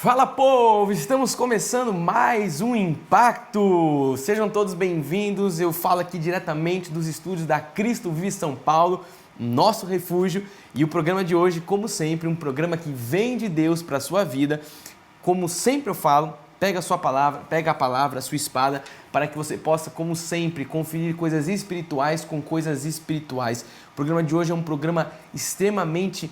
Fala, povo! Estamos começando mais um Impacto! Sejam todos bem-vindos. Eu falo aqui diretamente dos estúdios da Cristo Vive São Paulo, nosso refúgio. E o programa de hoje, como sempre, um programa que vem de Deus para a sua vida. Como sempre eu falo, pega a palavra, a sua espada, para que você possa, como sempre, conferir coisas espirituais com coisas espirituais. O programa de hoje é um programa extremamente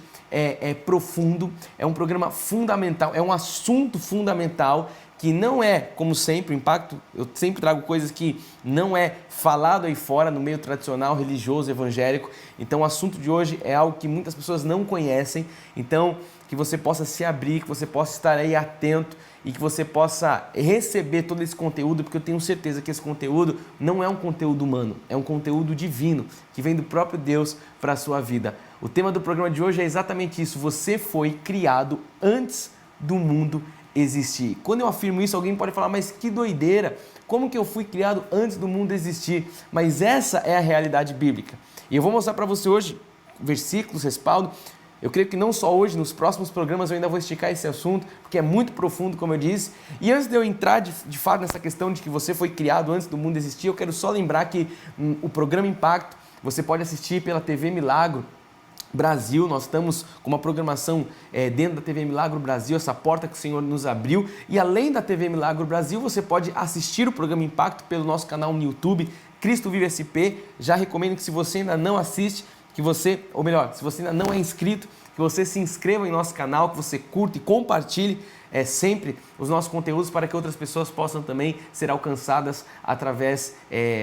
profundo, é um programa fundamental, é um assunto fundamental que não é, como sempre, o Impacto, eu sempre trago coisas que não é falado aí fora, no meio tradicional, religioso, evangélico. Então o assunto de hoje é algo que muitas pessoas não conhecem, então que você possa se abrir, que você possa estar aí atento e que você possa receber todo esse conteúdo, porque eu tenho certeza que esse conteúdo não é um conteúdo humano, é um conteúdo divino, que vem do próprio Deus para a sua vida. O tema do programa de hoje é exatamente isso: você foi criado antes do mundo existir. Quando eu afirmo isso, alguém pode falar, mas que doideira, como que eu fui criado antes do mundo existir? Mas essa é a realidade bíblica. E eu vou mostrar para você hoje versículos, respaldo. Eu creio que não só hoje, nos próximos programas eu ainda vou esticar esse assunto, porque é muito profundo, como eu disse. E antes de eu entrar de fato nessa questão de que você foi criado antes do mundo existir, eu quero só lembrar que o programa Impacto você pode assistir pela TV Milagro Brasil. Nós estamos com uma programação dentro da TV Milagro Brasil, essa porta que o Senhor nos abriu. E além da TV Milagro Brasil, você pode assistir o programa Impacto pelo nosso canal no YouTube, Cristo Vive SP. Já recomendo que, se você ainda não assiste, que você, ou melhor, se você ainda não é inscrito, que você se inscreva em nosso canal, que você curta e compartilhe sempre os nossos conteúdos para que outras pessoas possam também ser alcançadas através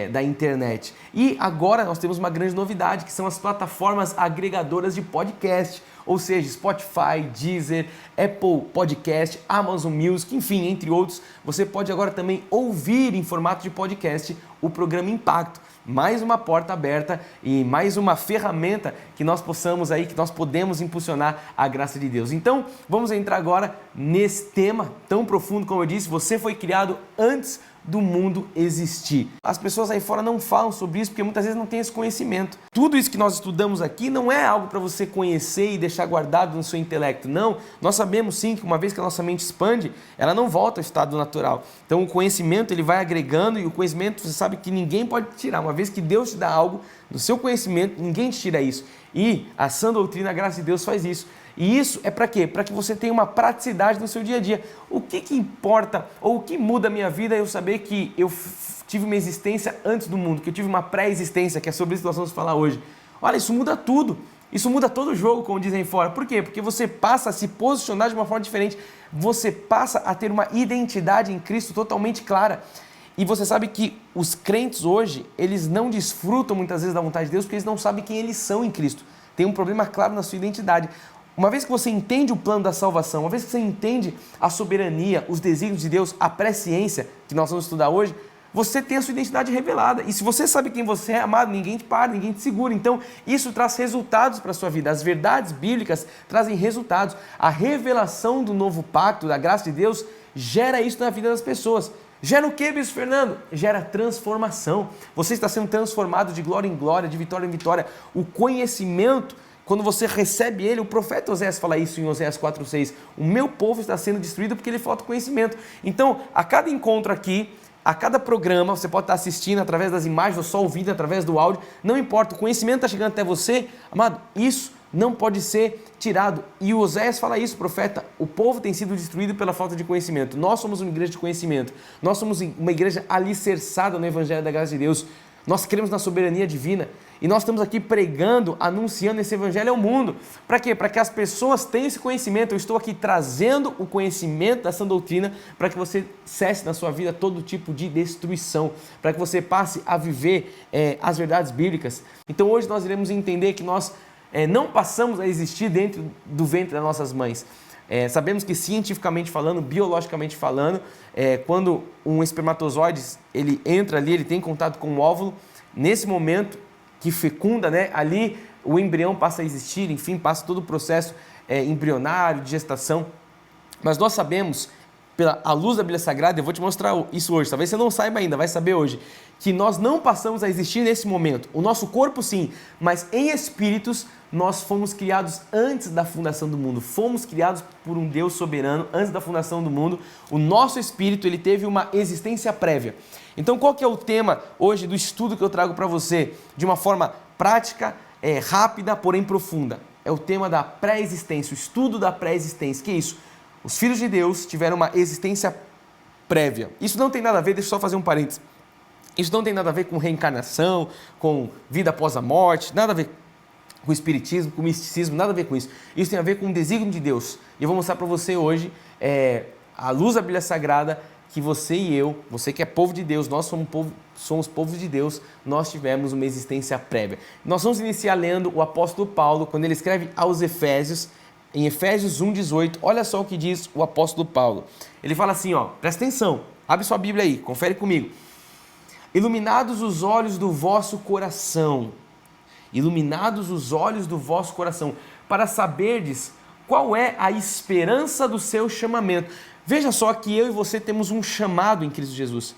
da internet. E agora nós temos uma grande novidade, que são as plataformas agregadoras de podcast, ou seja, Spotify, Deezer, Apple Podcast, Amazon Music, enfim, entre outros. Você pode agora também ouvir em formato de podcast o programa Impacto. Mais uma porta aberta e mais uma ferramenta que nós podemos impulsionar a graça de Deus. Então, vamos entrar agora nesse tema tão profundo, como eu disse: você foi criado antes do mundo existir. As pessoas aí fora não falam sobre isso porque muitas vezes não têm esse conhecimento. Tudo isso que nós estudamos aqui não é algo para você conhecer e deixar guardado no seu intelecto. Não, nós sabemos sim que uma vez que a nossa mente expande, ela não volta ao estado natural. Então o conhecimento ele vai agregando, e o conhecimento você sabe que ninguém pode tirar. Uma vez que Deus te dá algo do seu conhecimento, ninguém te tira isso. E a sã doutrina, a graça de Deus faz isso. E isso é para quê? Para que você tenha uma praticidade no seu dia a dia. O que importa, ou o que muda a minha vida é eu saber que eu tive uma existência antes do mundo, que eu tive uma pré-existência, que é sobre isso que nós vamos falar hoje. Olha, isso muda tudo. Isso muda todo o jogo, como dizem fora. Por quê? Porque você passa a se posicionar de uma forma diferente. Você passa a ter uma identidade em Cristo totalmente clara. E você sabe que os crentes hoje, eles não desfrutam muitas vezes da vontade de Deus porque eles não sabem quem eles são em Cristo. Tem um problema claro na sua identidade. Uma vez que você entende o plano da salvação, uma vez que você entende a soberania, os desígnios de Deus, a presciência, que nós vamos estudar hoje, você tem a sua identidade revelada. E se você sabe quem você é, amado, ninguém te para, ninguém te segura. Então, isso traz resultados para a sua vida. As verdades bíblicas trazem resultados. A revelação do novo pacto, da graça de Deus, gera isso na vida das pessoas. Gera o que, Bispo Fernando? Gera transformação. Você está sendo transformado de glória em glória, de vitória em vitória. O conhecimento, quando você recebe ele, o profeta Oséias fala isso em Oséias 4:6. O meu povo está sendo destruído porque ele falta conhecimento. Então, a cada encontro aqui, a cada programa, você pode estar assistindo através das imagens ou só ouvindo através do áudio, não importa, o conhecimento está chegando até você, amado, isso não pode ser tirado. E o Oséias fala isso, profeta: o povo tem sido destruído pela falta de conhecimento. Nós somos uma igreja de conhecimento, nós somos uma igreja alicerçada no Evangelho da graça de Deus. Nós cremos na soberania divina e nós estamos aqui pregando, anunciando esse evangelho ao mundo. Para quê? Para que as pessoas tenham esse conhecimento. Eu estou aqui trazendo o conhecimento da sã doutrina para que você cesse na sua vida todo tipo de destruição, para que você passe a viver as verdades bíblicas. Então hoje nós iremos entender que nós não passamos a existir dentro do ventre das nossas mães. Sabemos que cientificamente falando, biologicamente falando, quando um espermatozoide ele entra ali, ele tem contato com o óvulo, nesse momento que fecunda, né, ali o embrião passa a existir, enfim, passa todo o processo embrionário, de gestação. Mas nós sabemos, à luz da Bíblia Sagrada, eu vou te mostrar isso hoje, talvez você não saiba ainda, vai saber hoje, que nós não passamos a existir nesse momento. O nosso corpo sim, mas em espíritos nós fomos criados antes da fundação do mundo. Fomos criados por um Deus soberano antes da fundação do mundo. O nosso espírito, ele teve uma existência prévia. Então qual que é o tema hoje do estudo que eu trago para você? De uma forma prática, rápida, porém profunda. É o tema da pré-existência, o estudo da pré-existência. Que é isso? Os filhos de Deus tiveram uma existência prévia. Isso não tem nada a ver, deixa eu só fazer um parênteses. Isso não tem nada a ver com reencarnação, com vida após a morte, nada a ver com espiritismo, com misticismo, nada a ver com isso. Isso tem a ver com o desígnio de Deus. E eu vou mostrar para você hoje, à luz da Bíblia Sagrada, que você e eu, você que é povo de Deus, nós somos povo de Deus, nós tivemos uma existência prévia. Nós vamos iniciar lendo o apóstolo Paulo, quando ele escreve aos Efésios, em Efésios 1:18, olha só o que diz o apóstolo Paulo. Ele fala assim, presta atenção, abre sua Bíblia aí, confere comigo. Iluminados os olhos do vosso coração, iluminados os olhos do vosso coração, para saberdes qual é a esperança do seu chamamento. Veja só que eu e você temos um chamado em Cristo Jesus.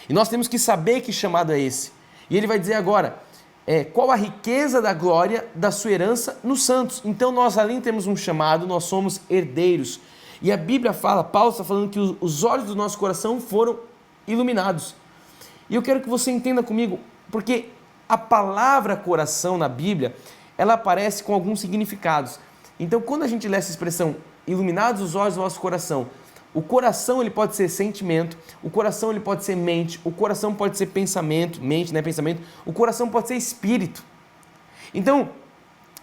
E nós temos que saber que chamado é esse. E ele vai dizer agora, qual a riqueza da glória da sua herança nos santos. Então nós, além de termos um chamado, nós somos herdeiros. E a Bíblia fala, Paulo está falando que os olhos do nosso coração foram iluminados. E eu quero que você entenda comigo, porque a palavra coração na Bíblia, ela aparece com alguns significados. Então, quando a gente lê essa expressão, iluminados os olhos do vosso coração, o coração ele pode ser sentimento, o coração ele pode ser mente, o coração pode ser pensamento, mente, né, pensamento, o coração pode ser espírito. Então,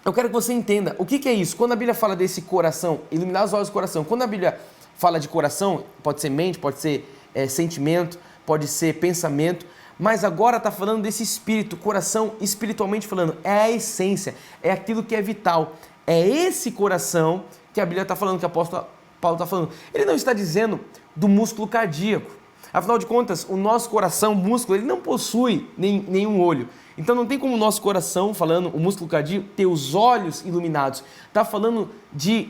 eu quero que você entenda, o que é isso? Quando a Bíblia fala desse coração, iluminados os olhos do coração, quando a Bíblia fala de coração, pode ser mente, pode ser sentimento, pode ser pensamento, mas agora está falando desse espírito, coração, espiritualmente falando, é a essência, é aquilo que é vital. É esse coração que a Bíblia está falando, que o apóstolo Paulo está falando. Ele não está dizendo do músculo cardíaco. Afinal de contas, o nosso coração, o músculo, ele não possui nenhum olho. Então não tem como o nosso coração, falando, o músculo cardíaco, ter os olhos iluminados. Está falando de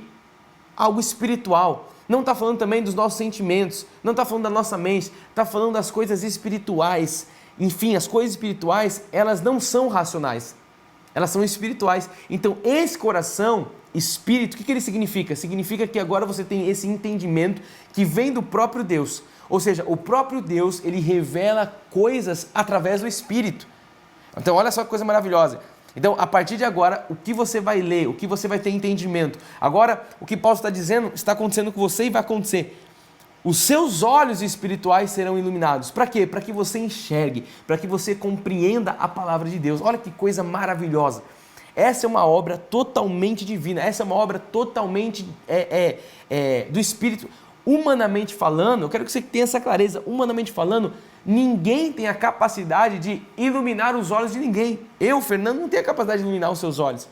algo espiritual. Não está falando também dos nossos sentimentos, não está falando da nossa mente, está falando das coisas espirituais. Enfim, as coisas espirituais, elas não são racionais, elas são espirituais. Então, esse coração, espírito, o que ele significa? Significa que agora você tem esse entendimento que vem do próprio Deus. Ou seja, o próprio Deus, ele revela coisas através do Espírito. Então, olha só que coisa maravilhosa. Então, a partir de agora, o que você vai ler, o que você vai ter entendimento. Agora, o que Paulo está dizendo, está acontecendo com você e vai acontecer. Os seus olhos espirituais serão iluminados. Para quê? Para que você enxergue, para que você compreenda a palavra de Deus. Olha que coisa maravilhosa. Essa é uma obra totalmente divina, essa é uma obra totalmente do Espírito. Humanamente falando, eu quero que você tenha essa clareza, humanamente falando, ninguém tem a capacidade de iluminar os olhos de ninguém. Eu, Fernando, não tenho a capacidade de iluminar os seus olhos.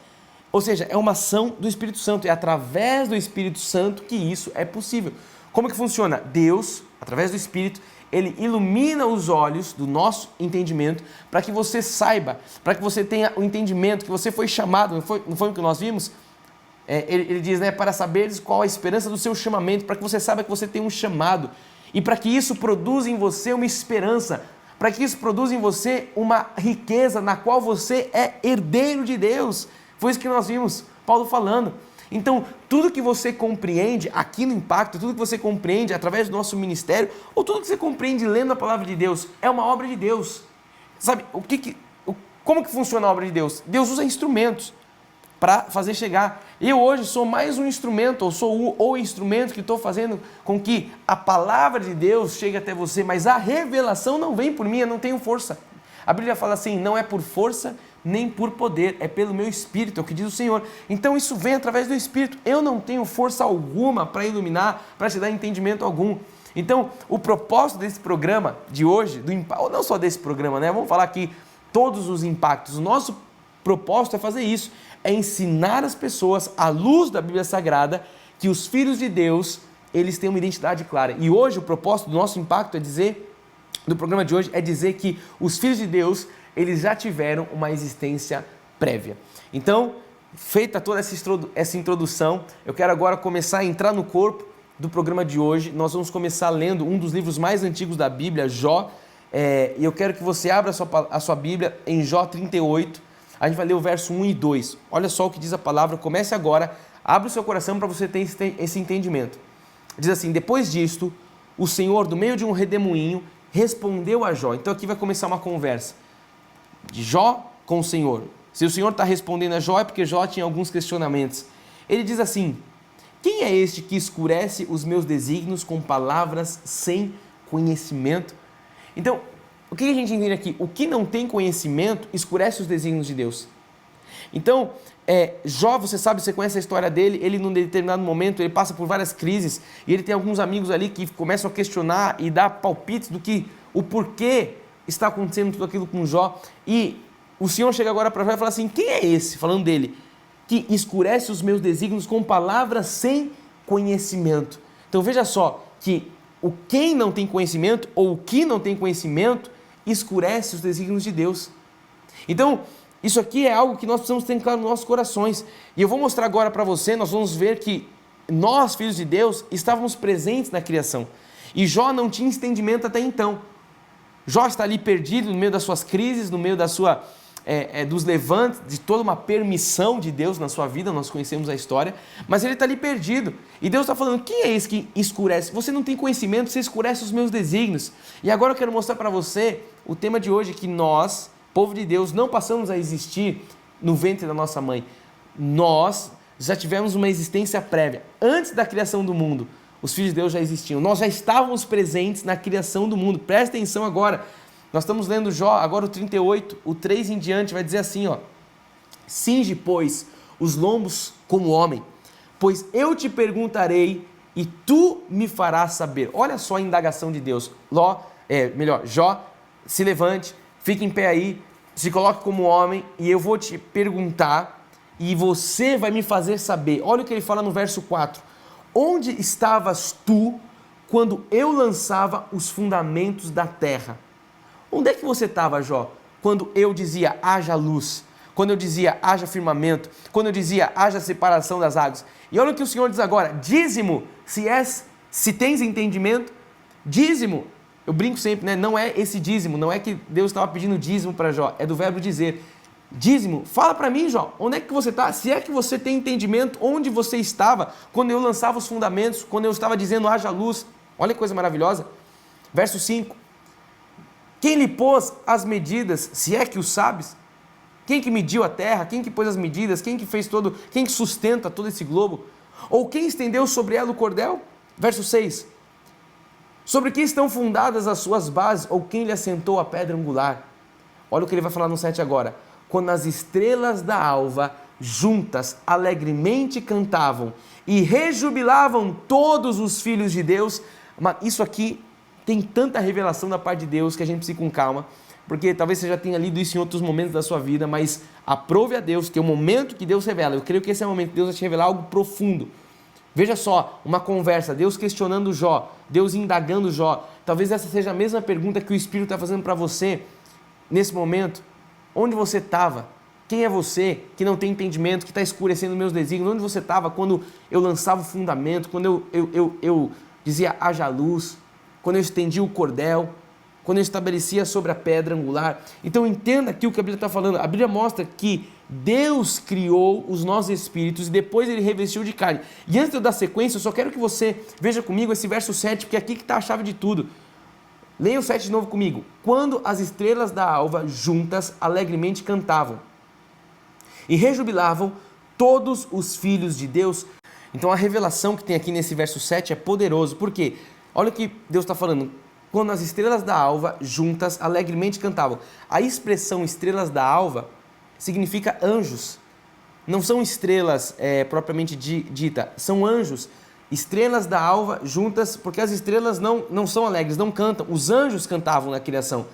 Ou seja, é uma ação do Espírito Santo, é através do Espírito Santo que isso é possível. Como que funciona? Deus, através do Espírito, ele ilumina os olhos do nosso entendimento para que você saiba, para que você tenha o entendimento que você foi chamado, não foi o que nós vimos? Ele diz, né, para saberes qual a esperança do seu chamamento, para que você saiba que você tem um chamado e para que isso produza em você uma esperança, para que isso produza em você uma riqueza na qual você é herdeiro de Deus. Foi isso que nós vimos Paulo falando. Então, tudo que você compreende aqui no Impacto, tudo que você compreende através do nosso ministério, ou tudo que você compreende lendo a palavra de Deus, é uma obra de Deus. Sabe, como que funciona a obra de Deus? Deus usa instrumentos para fazer chegar. Eu hoje sou mais um instrumento, ou sou o instrumento que estou fazendo com que a palavra de Deus chegue até você, mas a revelação não vem por mim, eu não tenho força. A Bíblia fala assim, não é por força nem por poder, é pelo meu Espírito, é o que diz o Senhor. Então isso vem através do Espírito. Eu não tenho força alguma para iluminar, para te dar entendimento algum. Então, o propósito desse programa de hoje, ou não só desse programa, né? Vamos falar aqui todos os impactos. O nosso propósito é fazer isso, é ensinar as pessoas, à luz da Bíblia Sagrada, que os filhos de Deus, eles têm uma identidade clara. E hoje o propósito do nosso impacto do programa de hoje, é dizer que os filhos de Deus, eles já tiveram uma existência prévia. Então, feita toda essa introdução, eu quero agora começar a entrar no corpo do programa de hoje. Nós vamos começar lendo um dos livros mais antigos da Bíblia, Jó. E eu quero que você abra a sua Bíblia em Jó 38. A gente vai ler o verso 1 e 2. Olha só o que diz a palavra. Comece agora. Abre o seu coração para você ter esse entendimento. Diz assim: depois disto, o Senhor, do meio de um redemoinho, respondeu a Jó. Então aqui vai começar uma conversa de Jó com o Senhor. Se o Senhor está respondendo a Jó, é porque Jó tinha alguns questionamentos. Ele diz assim: quem é este que escurece os meus desígnios com palavras sem conhecimento? Então, o que a gente entende aqui? O que não tem conhecimento escurece os desígnios de Deus. Então, Jó, você sabe, você conhece a história dele, ele num determinado momento, ele passa por várias crises, e ele tem alguns amigos ali que começam a questionar e dar palpites o porquê está acontecendo tudo aquilo com Jó, e o Senhor chega agora para Jó e fala assim: quem é esse, falando dele, que escurece os meus desígnios com palavras sem conhecimento? Então veja só, que o quem não tem conhecimento, ou o que não tem conhecimento, escurece os desígnios de Deus. Então, isso aqui é algo que nós precisamos ter claro nos nossos corações. E eu vou mostrar agora para você, nós vamos ver que nós, filhos de Deus, estávamos presentes na criação. E Jó não tinha entendimento até então. Jó está ali perdido no meio das suas crises, no meio dos levantes, de toda uma permissão de Deus na sua vida, nós conhecemos a história, mas ele está ali perdido. E Deus está falando: quem é esse que escurece? Você não tem conhecimento, você escurece os meus desígnios. E agora eu quero mostrar para você o tema de hoje, que nós, povo de Deus, não passamos a existir no ventre da nossa mãe. Nós já tivemos uma existência prévia. Antes da criação do mundo, os filhos de Deus já existiam. Nós já estávamos presentes na criação do mundo. Presta atenção agora. Nós estamos lendo Jó, agora o 38, o 3 em diante, vai dizer assim, ó: cinge, pois, os lombos como homem, pois eu te perguntarei e tu me farás saber. Olha só a indagação de Deus. Jó, se levante, fique em pé aí, se coloque como homem e eu vou te perguntar e você vai me fazer saber. Olha o que ele fala no verso 4. Onde estavas tu quando eu lançava os fundamentos da terra? Onde é que você estava, Jó, quando eu dizia haja luz, quando eu dizia haja firmamento, quando eu dizia haja separação das águas? E olha o que o Senhor diz agora: dízimo, se tens entendimento, dízimo. Eu brinco sempre, né? Não é esse dízimo, não é que Deus estava pedindo dízimo para Jó, é do verbo dizer. Dízimo, fala para mim, Jó, onde é que você está? Se é que você tem entendimento, onde você estava quando eu lançava os fundamentos, quando eu estava dizendo haja luz? Olha que coisa maravilhosa. Verso 5. Quem lhe pôs as medidas, se é que o sabes? Quem que mediu a terra? Quem que pôs as medidas? Quem que sustenta todo esse globo? Ou quem estendeu sobre ela o cordel? Verso 6. Sobre que estão fundadas as suas bases? Ou quem lhe assentou a pedra angular? Olha o que ele vai falar no 7 agora. Quando as estrelas da alva juntas alegremente cantavam e rejubilavam todos os filhos de Deus. Mas isso aqui tem tanta revelação da parte de Deus que a gente precisa ir com calma, porque talvez você já tenha lido isso em outros momentos da sua vida, mas aprove a Deus que é o momento que Deus revela. Eu creio que esse é o momento que Deus vai te revelar algo profundo. Veja só, uma conversa, Deus questionando Jó, Deus indagando Jó. Talvez essa seja a mesma pergunta que o Espírito está fazendo para você nesse momento. Onde você estava? Quem é você que não tem entendimento, que está escurecendo meus desígnios? Onde você estava quando eu lançava o fundamento, quando eu dizia haja luz, quando eu estendi o cordel, quando eu estabelecia sobre a pedra angular? Então entenda aqui o que a Bíblia está falando. A Bíblia mostra que Deus criou os nossos espíritos e depois ele revestiu de carne. E antes de eu dar sequência, eu só quero que você veja comigo esse verso 7, porque aqui que está a chave de tudo. Leia o 7 de novo comigo. Quando as estrelas da alva juntas alegremente cantavam e rejubilavam todos os filhos de Deus. Então a revelação que tem aqui nesse verso 7 é poderoso. Por quê? Olha o que Deus está falando. Quando as estrelas da alva juntas alegremente cantavam. A expressão estrelas da alva significa anjos. Não são estrelas propriamente dita, são anjos. Estrelas da alva juntas, porque as estrelas não são alegres, não cantam. Os anjos cantavam na criação.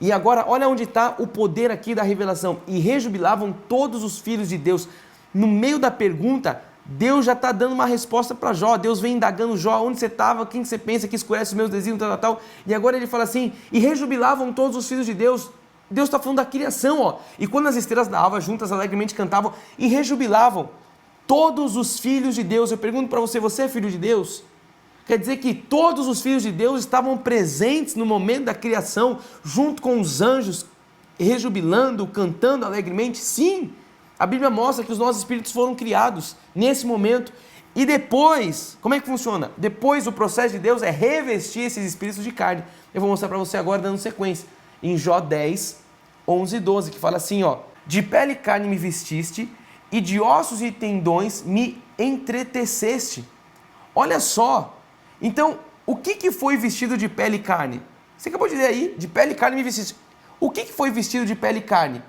E agora, olha onde está o poder aqui da revelação. E rejubilavam todos os filhos de Deus. No meio da pergunta, Deus já está dando uma resposta para Jó. Deus vem indagando Jó, onde você estava, quem você pensa que escurece os meus desígnios, tal. E agora ele fala assim, e rejubilavam todos os filhos de Deus. Deus está falando da criação, ó. E quando as estrelas da alva juntas alegremente cantavam e rejubilavam todos os filhos de Deus. Eu pergunto para você, você é filho de Deus? Quer dizer que todos os filhos de Deus estavam presentes no momento da criação, junto com os anjos, rejubilando, cantando alegremente? Sim, a Bíblia mostra que os nossos espíritos foram criados nesse momento. E depois, como é que funciona? Depois o processo de Deus é revestir esses espíritos de carne. Eu vou mostrar para você agora dando sequência. Em Jó 10, 11 e 12, que fala assim, ó: de pele e carne me vestiste, e de ossos e tendões me entreteceste. Olha só, então, o que foi vestido de pele e carne? Você acabou de ler aí, de pele e carne me vestiste. O que foi vestido de pele e carne?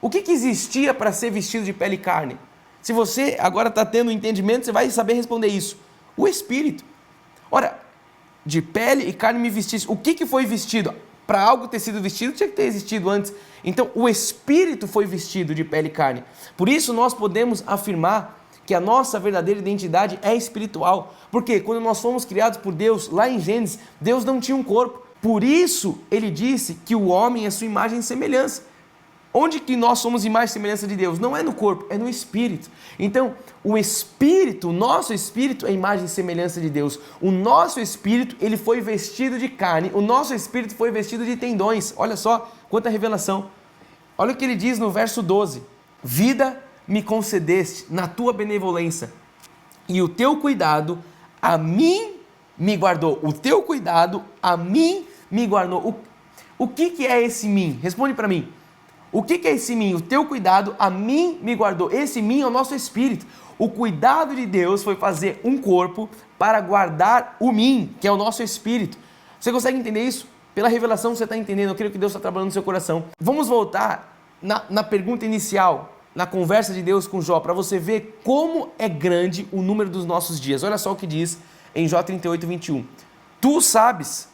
O que existia para ser vestido de pele e carne? Se você agora está tendo um entendimento, você vai saber responder isso. O Espírito. Ora, de pele e carne me vestiste. O que foi vestido? Para algo ter sido vestido, tinha que ter existido antes. Então, o Espírito foi vestido de pele e carne. Por isso, nós podemos afirmar que a nossa verdadeira identidade é espiritual. Porque quando nós fomos criados por Deus, lá em Gênesis, Deus não tinha um corpo. Por isso, ele disse que o homem é sua imagem e semelhança. Onde que nós somos imagem e semelhança de Deus? Não é no corpo, é no Espírito. Então, o Espírito, o nosso Espírito é imagem e semelhança de Deus. O nosso Espírito, ele foi vestido de carne. O nosso Espírito foi vestido de tendões. Olha só quanta revelação. Olha o que ele diz no verso 12. Vida me concedeste na tua benevolência, e o teu cuidado a mim me guardou. O teu cuidado a mim me guardou. O que é esse mim? Responde para mim. O que é esse mim? O teu cuidado a mim me guardou. Esse mim é o nosso espírito. O cuidado de Deus foi fazer um corpo para guardar o mim, que é o nosso espírito. Você consegue entender isso? Pela revelação você está entendendo. Eu creio que Deus está trabalhando no seu coração. Vamos voltar na pergunta inicial, na conversa de Deus com Jó, para você ver como é grande o número dos nossos dias. Olha só o que diz em Jó 38, 21. Tu sabes,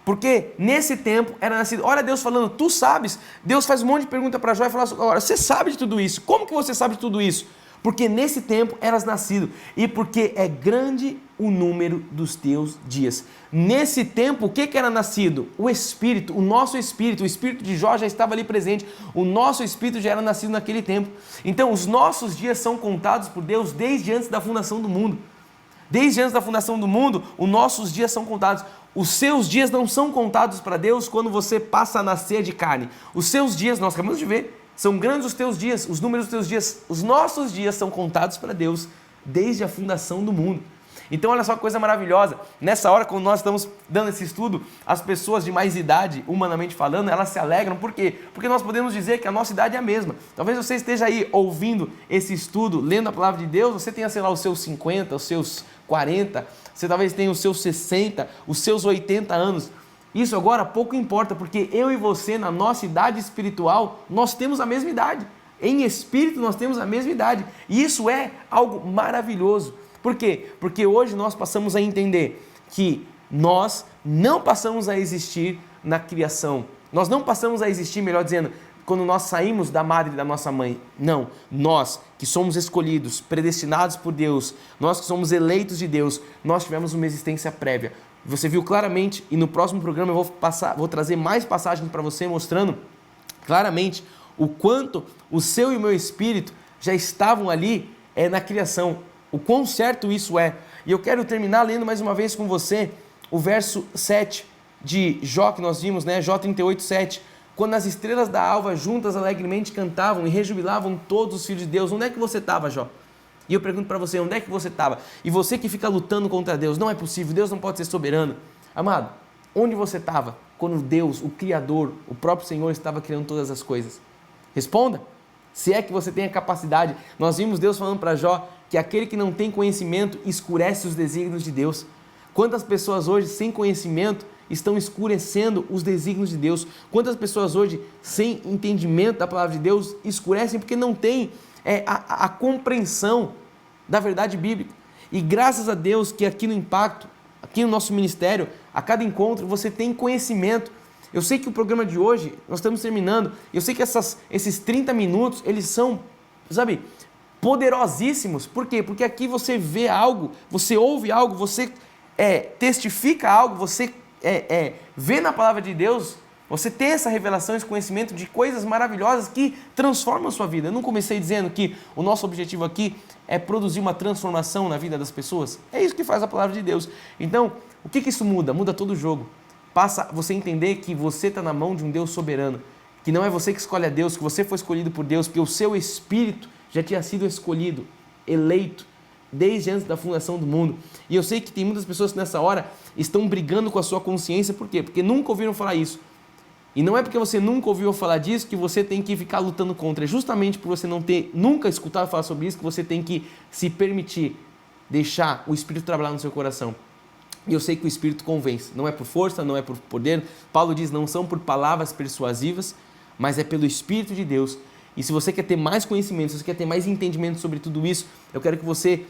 porque nesse tempo era nascido. Olha Deus falando, tu sabes. Deus faz um monte de pergunta para Jó e fala assim, agora, você sabe de tudo isso. Como que você sabe de tudo isso? Porque nesse tempo eras nascido, e porque é grande o número dos teus dias. Nesse tempo, o que era nascido? O Espírito, o nosso Espírito. O Espírito de Jó já estava ali presente. O nosso Espírito já era nascido naquele tempo. Então, os nossos dias são contados por Deus desde antes da fundação do mundo. Desde antes da fundação do mundo, os nossos dias são contados. Os seus dias não são contados para Deus quando você passa a nascer de carne. Os seus dias, nós acabamos de ver, são grandes os teus dias, os números dos teus dias. Os nossos dias são contados para Deus desde a fundação do mundo. Então olha só que coisa maravilhosa. Nessa hora, quando nós estamos dando esse estudo, as pessoas de mais idade, humanamente falando, elas se alegram. Por quê? Porque nós podemos dizer que a nossa idade é a mesma. Talvez você esteja aí ouvindo esse estudo, lendo a palavra de Deus, você tenha, sei lá, os seus 50, os seus 40, você talvez tenha os seus 60, os seus 80 anos. Isso agora pouco importa, porque eu e você, na nossa idade espiritual, nós temos a mesma idade. Em espírito nós temos a mesma idade. E isso é algo maravilhoso. Por quê? Porque hoje nós passamos a entender que nós não passamos a existir na criação. Nós não passamos a existir, melhor dizendo, quando nós saímos da madre da nossa mãe. Não, nós que somos escolhidos, predestinados por Deus, nós que somos eleitos de Deus, nós tivemos uma existência prévia. Você viu claramente, e no próximo programa eu vou trazer mais passagens para você, mostrando claramente o quanto o seu e o meu espírito já estavam ali na criação, o quão certo isso é. E eu quero terminar lendo mais uma vez com você o verso 7 de Jó, que nós vimos, né? Jó 38, 7. Quando as estrelas da alva juntas alegremente cantavam e rejubilavam todos os filhos de Deus. Onde é que você estava, Jó? E eu pergunto para você, onde é que você estava? E você que fica lutando contra Deus, não é possível, Deus não pode ser soberano. Amado, onde você estava quando Deus, o Criador, o próprio Senhor estava criando todas as coisas? Responda, se é que você tem a capacidade. Nós vimos Deus falando para Jó que aquele que não tem conhecimento escurece os desígnios de Deus. Quantas pessoas hoje sem conhecimento estão escurecendo os desígnios de Deus? Quantas pessoas hoje sem entendimento da palavra de Deus escurecem porque não têm a compreensão da verdade bíblica? E graças a Deus que aqui no Impacto, aqui no nosso ministério, a cada encontro você tem conhecimento. Eu sei que o programa de hoje, nós estamos terminando, eu sei que esses 30 minutos, eles são, sabe, poderosíssimos. Por quê? Porque aqui você vê algo, você ouve algo, você testifica algo, você vê na palavra de Deus Você ter essa revelação, esse conhecimento de coisas maravilhosas que transformam a sua vida. Eu não comecei dizendo que o nosso objetivo aqui é produzir uma transformação na vida das pessoas? É isso que faz a palavra de Deus. Então, o que isso muda? Muda todo o jogo. Passa você entender que você está na mão de um Deus soberano, que não é você que escolhe a Deus, que você foi escolhido por Deus, porque o seu espírito já tinha sido escolhido, eleito, desde antes da fundação do mundo. E eu sei que tem muitas pessoas que nessa hora estão brigando com a sua consciência. Por quê? Porque nunca ouviram falar isso. E não é porque você nunca ouviu falar disso que você tem que ficar lutando contra. É justamente por você não ter nunca escutado falar sobre isso que você tem que se permitir deixar o Espírito trabalhar no seu coração. E eu sei que o Espírito convence. Não é por força, não é por poder. Paulo diz, não são por palavras persuasivas, mas é pelo Espírito de Deus. E se você quer ter mais conhecimento, se você quer ter mais entendimento sobre tudo isso, eu quero que você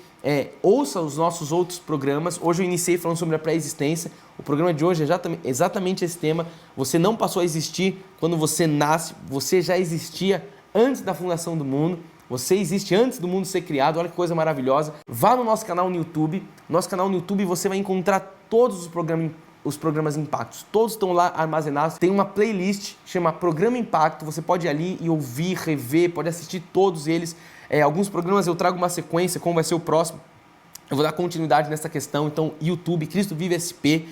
ouça os nossos outros programas. Hoje eu iniciei falando sobre a pré-existência. O programa de hoje é exatamente esse tema. Você não passou a existir quando você nasce, você já existia antes da fundação do mundo. Você existe antes do mundo ser criado. Olha que coisa maravilhosa. Vá no nosso canal no YouTube. Nosso canal no YouTube você vai encontrar todos os programas Impactos. Todos estão lá armazenados. Tem uma playlist, chama Programa Impacto. Você pode ir ali e ouvir, rever, pode assistir todos eles. Alguns programas eu trago uma sequência, como vai ser o próximo. Eu vou dar continuidade nessa questão. Então, YouTube, Cristo Vive SP.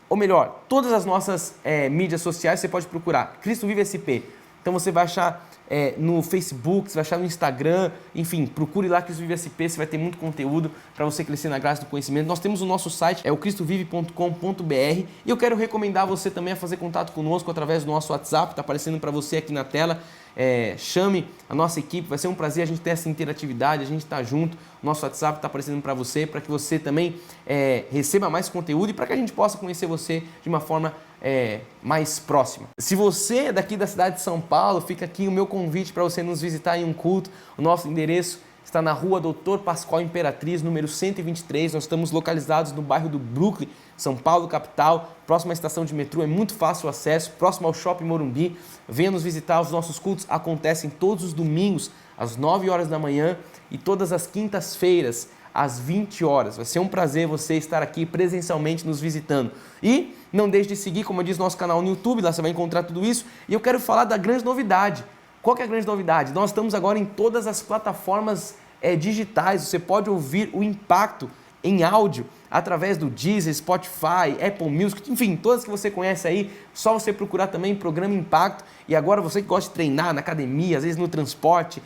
Ou melhor, todas as nossas mídias sociais você pode procurar Cristo Vive SP. Então você vai achar no Facebook, você vai achar no Instagram, enfim, procure lá Cristo Vive SP, você vai ter muito conteúdo para você crescer na graça do conhecimento. Nós temos o nosso site, é o cristovive.com.br, e eu quero recomendar você também a fazer contato conosco através do nosso WhatsApp, está aparecendo para você aqui na tela. Chame a nossa equipe, vai ser um prazer a gente ter essa interatividade, a gente está junto. O nosso WhatsApp está aparecendo para você que você também receba mais conteúdo e para que a gente possa conhecer você de uma forma mais próxima. Se você é daqui da cidade de São Paulo, fica aqui o meu convite para você nos visitar em um culto. O nosso endereço está na rua Doutor Pascoal Imperatriz, número 123. Nós estamos localizados no bairro do Brooklyn, São Paulo, capital, próximo à estação de metrô, é muito fácil o acesso, próximo ao Shopping Morumbi. Venha nos visitar, os nossos cultos acontecem todos os domingos, às 9 horas da manhã e todas as quintas-feiras, às 20 horas. Vai ser um prazer você estar aqui presencialmente nos visitando. E não deixe de seguir, como eu disse, nosso canal no YouTube, lá você vai encontrar tudo isso. E eu quero falar da grande novidade. Qual que é a grande novidade? Nós estamos agora em todas as plataformas digitais. Você pode ouvir o Impacto em áudio através do Deezer, Spotify, Apple Music, enfim, todas que você conhece aí. Só você procurar também Programa Impacto. E agora você que gosta de treinar na academia, às vezes no transporte,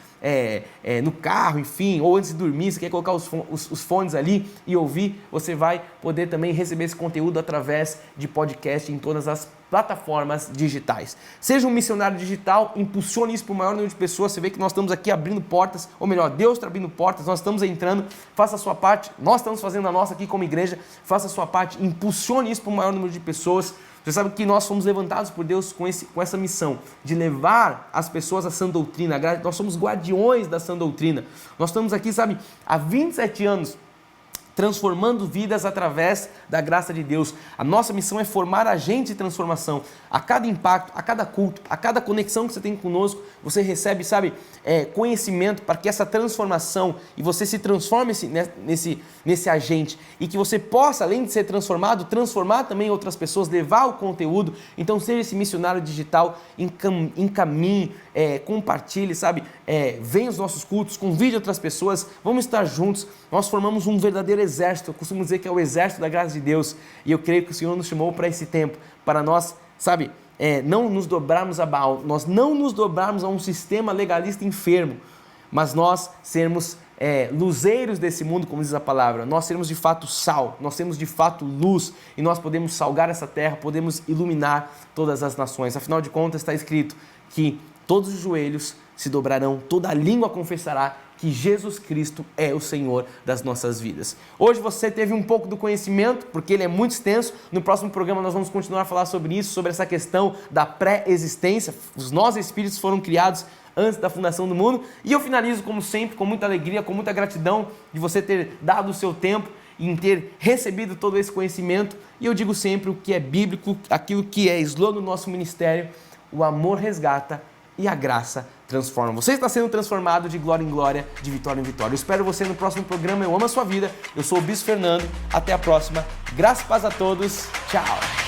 no carro, enfim, ou antes de dormir, você quer colocar os fones ali e ouvir, você vai poder também receber esse conteúdo através de podcast em todas as plataformas digitais. Seja um missionário digital, impulsione isso para o maior número de pessoas. Você vê que nós estamos aqui abrindo portas, ou melhor, Deus está abrindo portas, nós estamos entrando, faça a sua parte, nós estamos fazendo a nossa aqui como igreja, faça a sua parte, impulsione isso para o maior número de pessoas. Você sabe que nós fomos levantados por Deus com essa missão de levar as pessoas à sã doutrina. Nós somos guardiões da sã doutrina. Nós estamos aqui, sabe, há 27 anos, transformando vidas através da graça de Deus. A nossa missão é formar agentes de transformação. A cada impacto, a cada culto, a cada conexão que você tem conosco, você recebe, sabe, conhecimento para que essa transformação e você se transforme nesse agente e que você possa, além de ser transformado, transformar também outras pessoas, levar o conteúdo. Então seja esse missionário digital, encaminhe, compartilhe, sabe, venha aos nossos cultos, convide outras pessoas, vamos estar juntos. Nós formamos um verdadeiro exército. Eu costumo dizer que é o exército da graça de Deus, e eu creio que o Senhor nos chamou para esse tempo, para nós, sabe, não nos dobrarmos a Baal, nós não nos dobrarmos a um sistema legalista enfermo, mas nós sermos luzeiros desse mundo, como diz a palavra. Nós sermos de fato sal, nós sermos de fato luz, e nós podemos salgar essa terra, podemos iluminar todas as nações. Afinal de contas, está escrito que todos os joelhos se dobrarão, toda a língua confessará que Jesus Cristo é o Senhor das nossas vidas. Hoje você teve um pouco do conhecimento, porque ele é muito extenso. No próximo programa nós vamos continuar a falar sobre isso, sobre essa questão da pré-existência. Os nossos espíritos foram criados antes da fundação do mundo. E eu finalizo, como sempre, com muita alegria, com muita gratidão de você ter dado o seu tempo e em ter recebido todo esse conhecimento. E eu digo sempre o que é bíblico, aquilo que é slogan do nosso ministério: o amor resgata e a graça transforma. Você está sendo transformado de glória em glória, de vitória em vitória. Eu espero você no próximo programa. Eu amo a sua vida. Eu sou o Bispo Fernando. Até a próxima. Graça e paz a todos. Tchau.